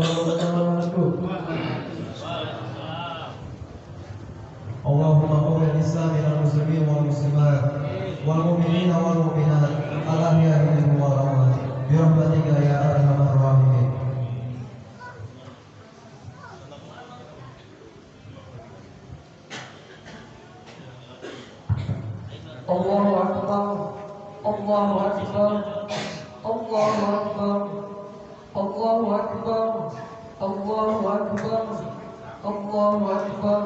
wabarakatuh. Allahumma qul al-islam wal muslimin wal muslimat wal mu'minin wal mu'minat al-ahya'i minhum wal amwat bi rahmatika ya arhamar rahimin. Allahu akbar, Allahu akbar, Allahu akbar, Allahu akbar, Allahu akbar, Allahu akbar,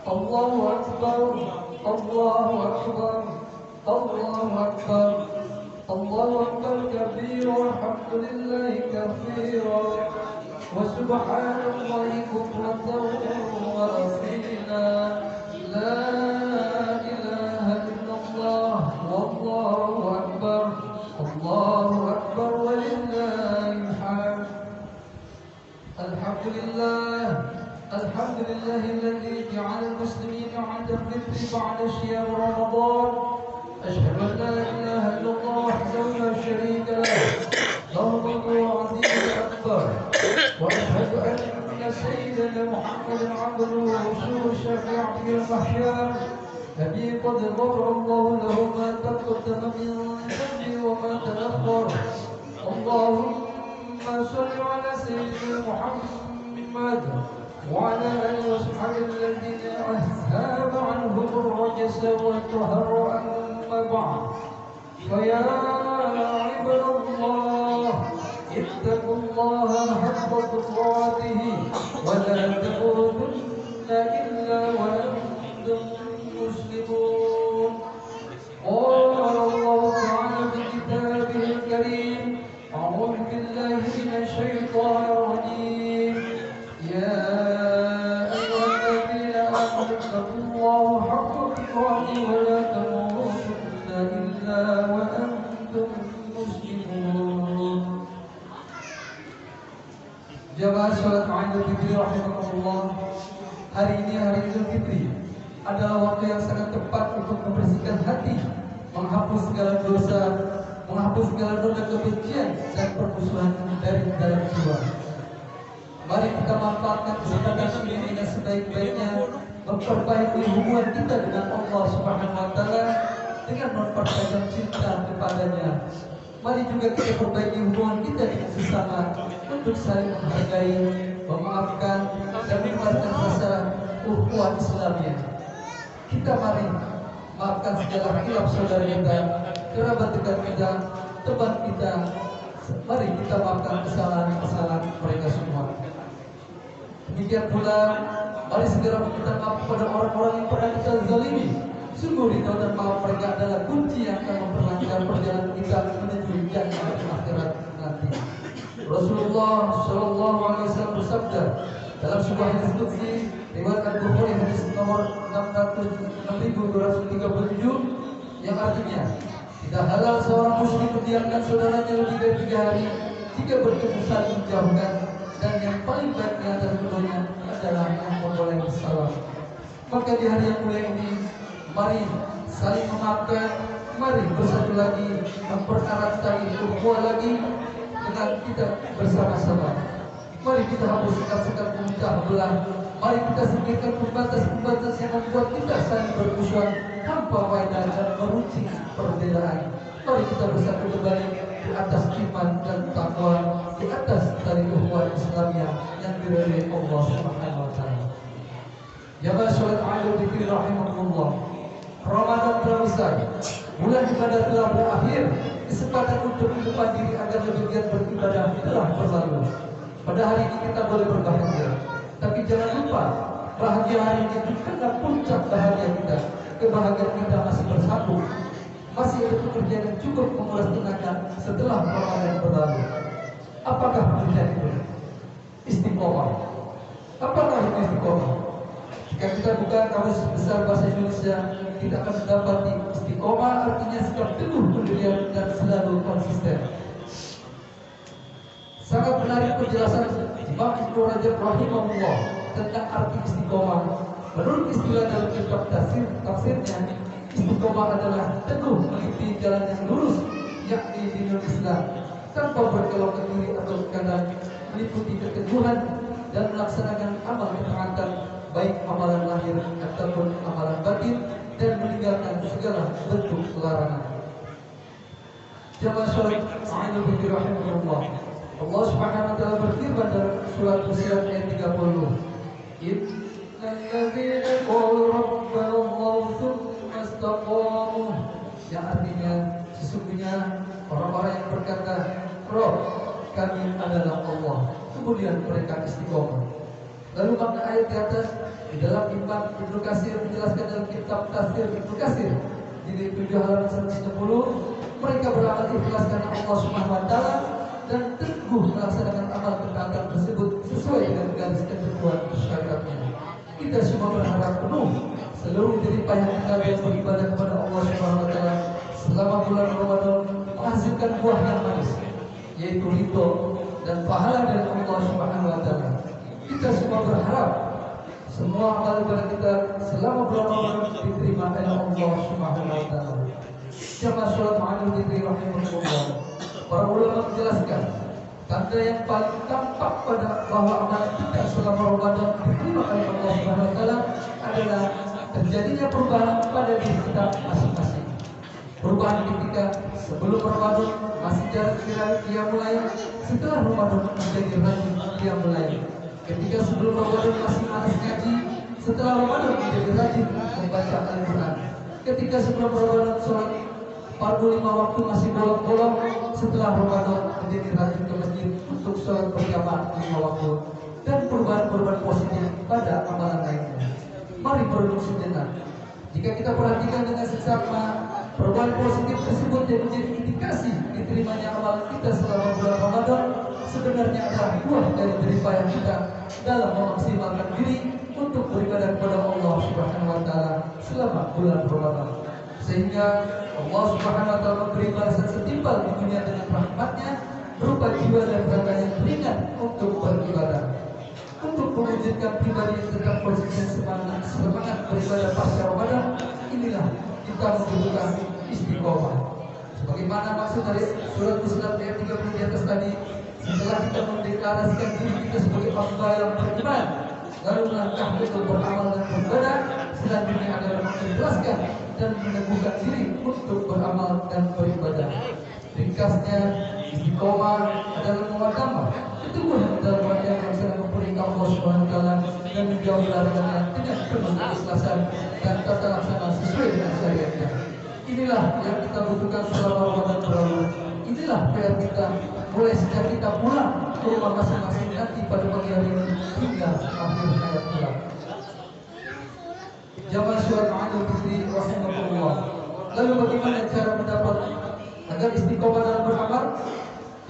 Allahu akbar, Allahu akbar, Allahu akbar, Allahu akbar kabira walhamdulillahi katsira wa subhanallahi bukratan wa asila. La ilaha illallah wallahu akbar, Allahu akbar walillahil hamd. Alhamdulillah, alhamdulillahilladzi ja'ala al-muslimina 'inda al-fitri ba'da shiyam Ramadan. Ashhadu an la ilaha illallah wahdahu la sharika lahu, lahul mulku wa azizul akbar. Wa ashhadu anna sayyidana Muhammadan 'abduhu wa rasuluhu syafi'u fil mahsyar. الذي قد غفر الله له ما تقدم من ذنبه وما تأخر. اللهم صل على سيدنا محمد وعلى آله وصحبه الذين أذهب عنهم الرجس والطهر. أما بعد فيا عباد الله اتقوا الله حق تقاته ولا تموتن إلا وأنتم مسلمون. قال الله تعالى في كتابه الكريم: أعوذ بالله من الشيطان الرجيم. يا أيها الذين آمنوا اتقوا الله حق تقاته ولا تموتن إلا وأنتم مسلمون. Jamaah salat Idul Fitri rahimakumullah. Hari ini hari Idul Fitri adalah waktu yang sangat tepat untuk membersihkan hati, menghapus segala dosa, menghapus segala noda kebencian dan permusuhan dari dalam jiwa. Mari kita manfaatkan kesempatan ini dengan sebaik-baiknya, memperbaiki hubungan kita dengan Allah Subhanahu wa taala dengan mempertajam cinta kepadanya. Mari juga kita perbaiki hubungan kita dengan sesama untuk saling menghargai, memaafkan dan menguatkan rasa ukhuwah Islamiyah. Kita mari maafkan segala khilaf saudara kita, kerabat dekat kita, teman kita. Mari kita maafkan kesalahan-kesalahan mereka semua. Demikian pula, mari segera meminta maaf kepada orang-orang yang pernah kita zalimi. Sungguh ridho dan maaf mereka adalah kunci yang akan memperlancar perjalanan kita menuju jannah akhirat nanti. Rasulullah Shallallahu Alaihi Wasallam bersabda dalam sebuah hadis qudsi riwayat Al-Bukhari hadis nomor 6237 yang artinya, tidak halal seorang muslim mendiamkan saudaranya lebih dari 3 hari jika bertemu saling menjauhkan, dan yang paling baik di antara keduanya adalah yang memboleh bersalam. Maka di hari yang mulia ini, mari saling memaafkan, mari bersatu lagi, mempererat tali ukhuwah lagi dengan kita bersama-sama. Mari kita hapus sekat-sekat pemecah belah. Mari kita singkirkan pembatas-pembatas yang membuat kita saling bermusuhan tanpa faedah dan meruncing perbedaan. Mari kita bersatu kembali di atas iman dan takwa, di atas tali ukhuwah Islamiyah yang diridhai Allah Subhanahu wa taala. Jamaah salat Idul Fitri rahimakumullah. Ramadan telah usai, bulan ibadah telah berakhir, kesempatan untuk menghidupkan diri agar lebih giat beribadah telah berlalu. Pada hari ini kita boleh berbahagia, tapi jangan lupa bahagia hari ini bukanlah puncak bahagia kita. Kebahagiaan kita masih bersambung, masih ada pekerjaan yang cukup menguras tenaga setelah Ramadan berlalu. Apakah pekerjaan itu? Istiqomah. Apakah itu istiqomah? Jika kita buka kamus besar bahasa Indonesia, kita akan mendapati istiqomah artinya sikap teguh pendirian dan selalu konsisten. Sangat menarik penjelasan Imam Ibnu Rajab rahimahullah tentang arti istiqomah. Menurut istilah dalam kitab tafsirnya, istiqomah adalah teguh mengikuti jalan yang lurus, yakni dinul Islam, tanpa berkelok ke kiri atau ke kanan, meliputi keteguhan dan melaksanakan amal ketaatan, baik amalan lahir ataupun amalan batin, dan meninggalkan segala bentuk larangan. Jamaah salat Idul Fitri rahimahullah. Allah Subhanahu wa taala berfirman dalam surat Fussilat ayat 30. Innalladzina qalu rabbana Allah tsumma istaqamu. Yang artinya sesungguhnya orang-orang yang berkata, Rob kami adalah Allah, kemudian mereka istiqomah. Lalu makna ayat di atas di dalam Imam Ibnu Katsir menjelaskan dalam kitab Tafsir Ibnu Katsir di 7 halaman 110, mereka beramal ikhlas karena Allah Subhanahu wa taala dan teguh melaksanakan amal ketaatan tersebut sesuai dengan garis ketentuan syariatnya. Kita semua berharap penuh seluruh jerih payah kita yang beribadah kepada Allah Subhanahu wa taala selama bulan Ramadan menghasilkan buah yang manis, yaitu ridho dan pahala dari Allah Subhanahu wa taala. Kita semua berharap semua amal ibadah kita selama bulan Ramadan diterima oleh Allah Subhanahu wa taala. Jamaah salat Idul Fitri rahimahullah. Para ulama menjelaskan tanda yang paling tampak pada bahwa amal kita selama Ramadan diterima oleh Allah Subhanahu wa taala adalah terjadinya perubahan pada diri kita masing-masing. Perubahan ketika sebelum Ramadan masih jarang dia mulai, setelah Ramadan menjadi rajin dia mulai. Ketika sebelum Ramadan masih malas ngaji, setelah Ramadan menjadi rajin membaca Al-Quran. Ketika sebelum Ramadan sholat fardu 5 waktu masih bolong-bolong, setelah Ramadan menjadi rajin ke masjid untuk sholat berjamaah 5 waktu. Dan perubahan-perubahan positif pada amalan lainnya. Mari merenung sejenak. Jika kita perhatikan dengan seksama, perubahan positif tersebut yang menjadi indikasi diterimanya amalan kita selama bulan Ramadan sebenarnya adalah buah dari jerih payah kita dalam memaksimalkan diri untuk beribadah kepada Allah Subhanahu wa taala selama bulan Ramadan. Sehingga Allah Subhanahu wa taala memberi balasan setimpal di dunia dengan rahmatnya berupa jiwa dan raga yang ringan untuk beribadah. Untuk mewujudkan pribadi yang tetap konsisten semangat beribadah pasca Ramadan, inilah kita membutuhkan istiqomah. Sebagaimana maksud dari surat Fussilat ayat 30 di atas tadi, setelah kita mendeklarasikan diri kita sebagai hamba yang beriman, lalu melangkah untuk beramal dan beribadah, selanjutnya adalah mengikhlaskan dan meneguhkan diri untuk beramal dan beribadah. Ringkasnya, istiqomah adalah muwadamah, keteguhan dalam wajah melaksanakan perintah Allah Subhanahu wa taala dan menjauhi larangannya dengan penuh keikhlasan dan tata laksana sesuai dengan syariatnya. Inilah yang kita butuhkan selama Ramadan berlalu. Inilah PR kita mulai sejak kita pulang ke rumah masing-masing nanti pada pagi hari hingga akhir hayat kita. Jamaah salat Idul Fitri rahimahullah. Lalu bagaimana cara mendapat agar istiqomah dalam beramal?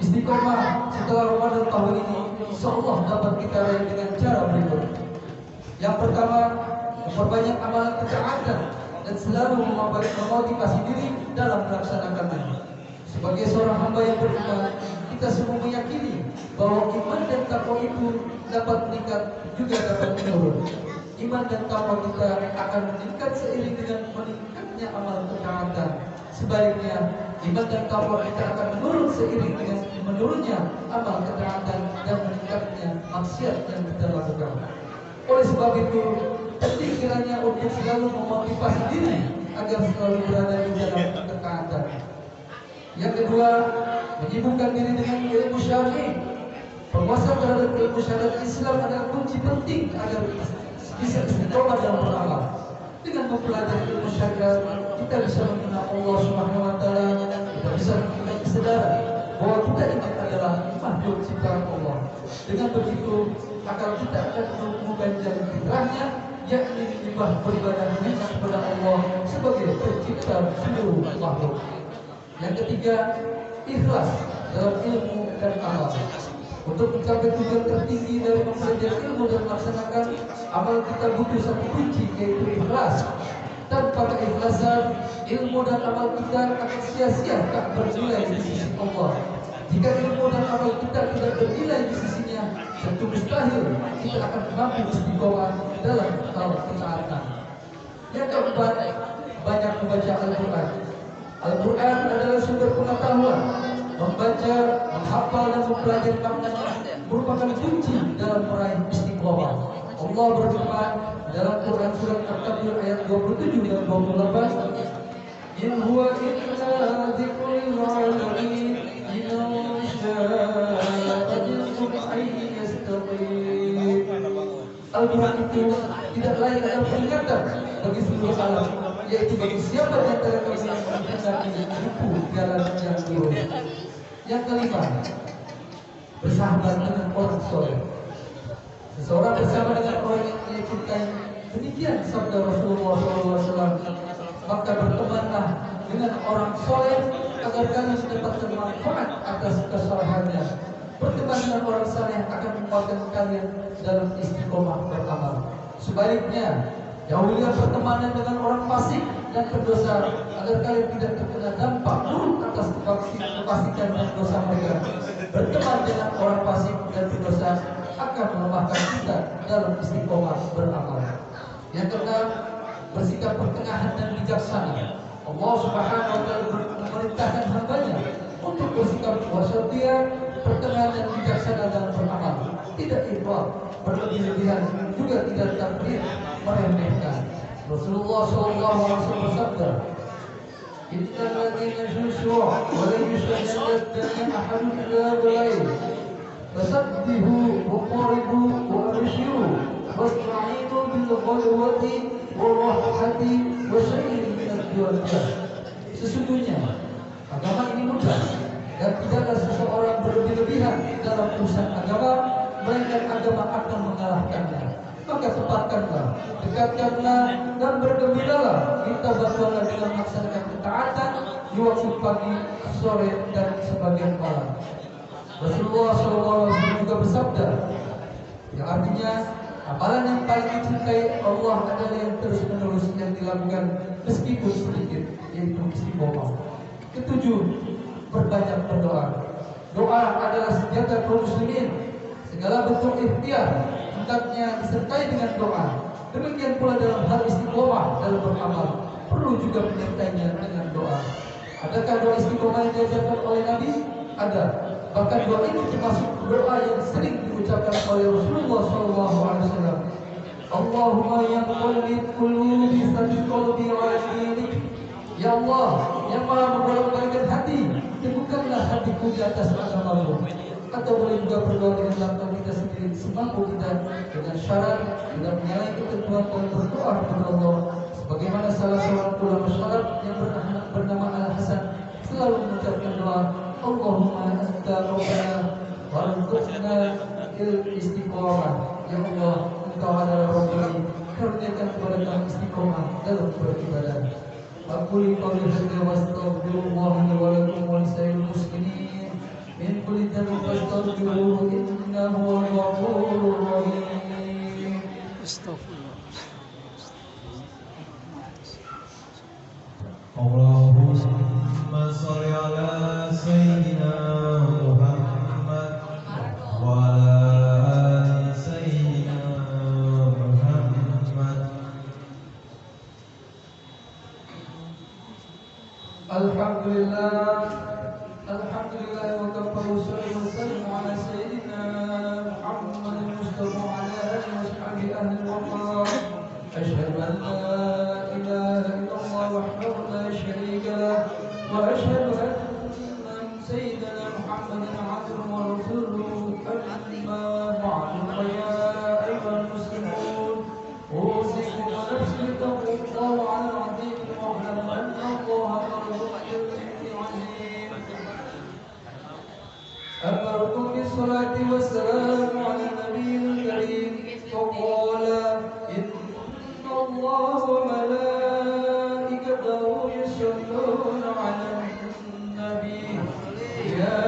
Istiqomah setelah Ramadan tahun ini insyaallah dapat kita raih dengan cara berikut. Yang pertama, memperbanyak amalan ketaatan dan selalu memotivasi diri dalam melaksanakannya. Sebagai seorang hamba yang beriman, kita semua meyakini bahwa iman dan takwa itu dapat meningkat juga dapat menurun. Iman dan takwa kita akan meningkat seiring dengan meningkatnya amal ketaatan. Sebaliknya, iman dan takwa kita akan menurun seiring dengan menurunnya amal ketaatan dan meningkatnya maksiat yang kita lakukan. Oleh sebab itu, penting kiranya untuk selalu memotivasi diri agar selalu berada di dalam ketaatan. Yang kedua, menyibukkan diri dengan ilmu syar'i. Penguasaan terhadap ilmu syariat Islam adalah kunci penting agar bisa istiqomah dalam beramal. Dengan mempelajari ilmu syariat, kita bisa mengenal Allah Subhanahu wa taala, kita bisa mempunyai kesadaran bahwa kita ini adalah makhluk ciptaan Allah. Dengan begitu, akal kita akan menemukan jalan fitrahnya, yakni menyembah beribadah hanya kepada Allah sebagai pencipta seluruh makhluk. Yang ketiga, ikhlas dalam ilmu dan amal. Untuk mencapai tujuan tertinggi dari mempelajari ilmu dan melaksanakan amal, kita butuh satu kunci, yaitu ikhlas. Tanpa keikhlasan, ilmu dan amal kita akan sia-sia, tak bernilai di sisi Allah. Jika ilmu dan amal kita tidak bernilai di sisinya, tentu mustahil kita akan mampu istiqomah dalam hal ketaatan. Yang keempat, banyak membaca Al-Quran. Al-Quran adalah sumber pengetahuan membaca, menghafal dan mempelajari maknanya merupakan kunci dalam meraih istiqomah. Allah berfirman dalam Quran surat At-Takwir ayat 27 dan 28, "In huwa illa dzikrul lil alamin, liman syaa'a minkum ay yastaqim." Al-Quran itu tidak lain adalah peringatan bagi seluruh alam, yaitu bagi siapa di antara kalian yang menghendaki menempuh jalan yang lurus. Yang kelima, bersahabat dengan orang soleh. Seseorang bersama dengan orang yang dia cintai, demikian sabda Rasulullah SAW. Maka bertemanlah dengan orang soleh agar kalian mendapatkan manfaat atas kesalahannya. Berteman dengan orang soleh akan membuatkan kalian dalam istiqomah beramal. Sebaliknya, jauhilah pertemanan dengan orang fasik dan pendosa agar kalian tidak terkena dampak buruk atas kefasikan dan dosa mereka. Berteman dengan orang fasik dan pendosa akan melemahkan kita dalam istiqomah beramal. Yang keenam, bersikap pertengahan dan bijaksana. Allah Subhanahu wa taala memerintahkan hamba-Nya untuk bersikap wasatiyah, pertengahan dan bijaksana dalam beramal. Tidak ifrat, berlebih-lebihan, juga tidak takdir, meremehkan. Rasulullah SAW bersabda, "Innal ladzina yushra'u wa la yushra'u ahadun illa bilayl. Fasabbihu wa qaribu wa abshiru wasta'inu bil ghadwati wa rahati wa syai'in min ad-dunya." Sesungguhnya agama ini mudah dan tidaklah seseorang berlebih-lebihan dalam urusan agama, melainkan agama akan mengalahkannya. Maka tepatkanlah, dekatkanlah dan bergembiralah, minta bantuanlah dengan melaksanakan ketaatan di waktu pagi, sore dan sebagian malam. Rasulullah SAW juga bersabda, yang artinya amalan yang paling dicintai Allah adalah yang terus-menerus yang dilakukan meskipun sedikit, yaitu istiqomah. Ketujuh, berbanyak berdoa. Doa adalah senjata kaum muslimin. Segala bentuk ikhtiar hendaknya disertai dengan doa. Demikian pula dalam hal istiqomah dalam beramal, perlu juga menyertainya dengan doa. Adakah doa istiqomah yang diajarkan oleh Nabi? Ada. Bahkan doa ini termasuk doa yang sering diucapkan oleh Rasulullah SAW. Allahumma ya muqallib qulubi tsabbit qalbi ala dinik. Ya Allah, yang maha membolak-balikkan hati, teguhkanlah hatiku di atas agama-Mu. Atau boleh juga berdoa dengan lambang kita sendiri semampu kita, dengan syarat tidak menyalahi ketentuan dan berdoa kepada Allah. Sebagaimana salah seorang ulama salaf yang bernama Al-Hasan selalu mengucapkan doa, Allahumma anta rabbana warzuqna istiqomah. Ya Allah, Engau adalah Rabb kami, karuniakan kepada kami istiqomah dalam beribadah. Aku liqauli hadza wa astaghfirullah li wa lakum wa lisa'il muslimin min kulli dhanbin fastaghfiruhu innahu huwal ghafurur rahim. Astaghfirullah. Allahumma shalli ala sayyidina Muhammad wa ala ali sayyidina Muhammad. Alhamdulillah, alhamdulillah wa kafa wa sallallahu ala sayyidina Muhammad Mustafa ala alihi wa sahbihi ahli al-waqar. Asyhadu an la ilaha illallah wahdahu la syarika lah wa asyhadu anna sayyidina Muhammadan abduhu wa rasuluhu. Amma ba'du, fa ya ayyuhal muslimun, usikum wa nafsi bittaqwallahi ala al-'azim wa a'lamu anna Allah أمركم بالصلاة والسلام على النبي الكريم فقال إن الله وملائكته يصلون على النبي يا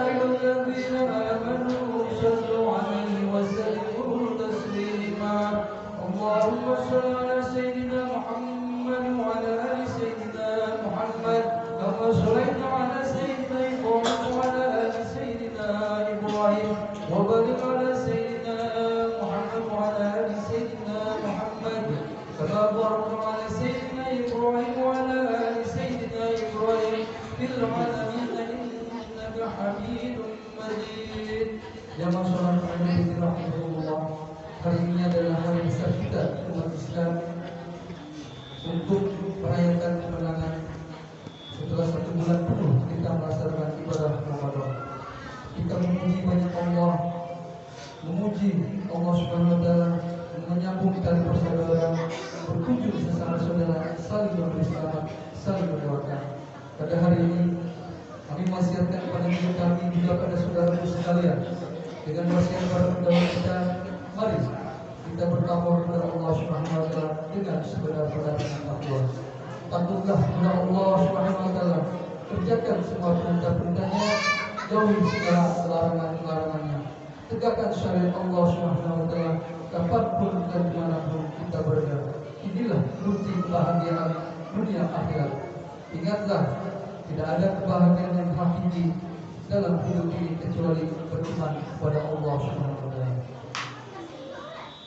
أيها الذين آمنوا صلوا عليه وسلموا تسليما اللهم صل على سيدنا محمد وعلى آل سيدنا محمد كما صليت على سيدنا إبراهيم وعلى آل سيدنا إبراهيم وبارك على سيدنا محمد وعلى آل سيدنا محمد كما باركت على سيدنا إبراهيم وعلى آل سيدنا إبراهيم في العالمين kita memuji banyak Allah, memuji Allah Subhanahu wa taala, menyambung tali persaudaraan, berkunjung sesama saudara, saling memberi selamat, saling mendoakan. Pada hari ini kami wasiatkan kepada diri kami juga pada saudara sekalian dengan wasiat para pendahulu kita, mari kita bertakwa kepada Allah Subhanahu wa taala dengan sebenar-benarnya takwa. Takutlah kepada Allah Subhanahu wa taala, kerjakan semua perintah-perintahnya, jauhi segala larangan-larangannya. Tegakkan syariat Allah Subhanahu wa taala kapanpun dan dimanapun kita berada. Inilah kunci kebahagiaan dunia akhirat. Ingatlah, tidak ada kebahagiaan yang hakiki dalam hidup ini kecuali beriman kepada Allah Subhanahu wa taala.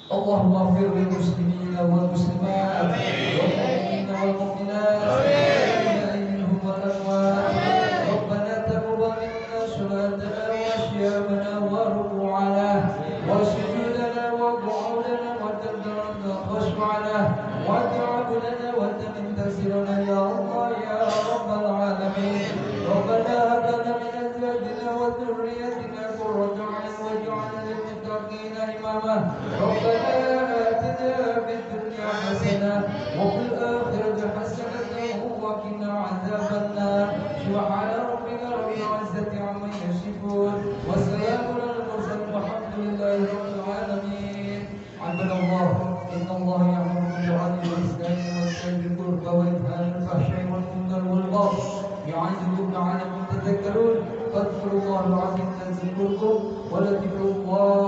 Allahumma ighfir lil muslimina wal muslimat wal mu'minina wal mu'minat minhum wal amwat. Rabbana taqabbal minna salatana wa siyamana wa ruku'ana wa sujudana wa qu'udana wa tadabburana wa khushu'ana wa ta'abudana wa tamtasirana ya Allah ya rabbal alamin. Rabbana hab lana min azwajina wa dhurriyyatina qurrata a'yun waj'alna lil muttaqina imama. Rabbana atina fid dunya hasanah wa fil akhirati hasanah wa qina 'adzabannar. Subhana rabbika rabbil 'izzati 'amma yasifun wa salamun 'alal mursalin walhamdulillahi rabbil alamin. Alhamdulillah, inna Allah ya'muru bil 'adli wal ihsani wa ita'i dzil qurba wa yanha 'anil fahsya'i wal munkari wal baghi ya'idukum la'allakum tadhakkarun. Fadhkurullaha 'azima yadhkurkum wa la dhikrullahi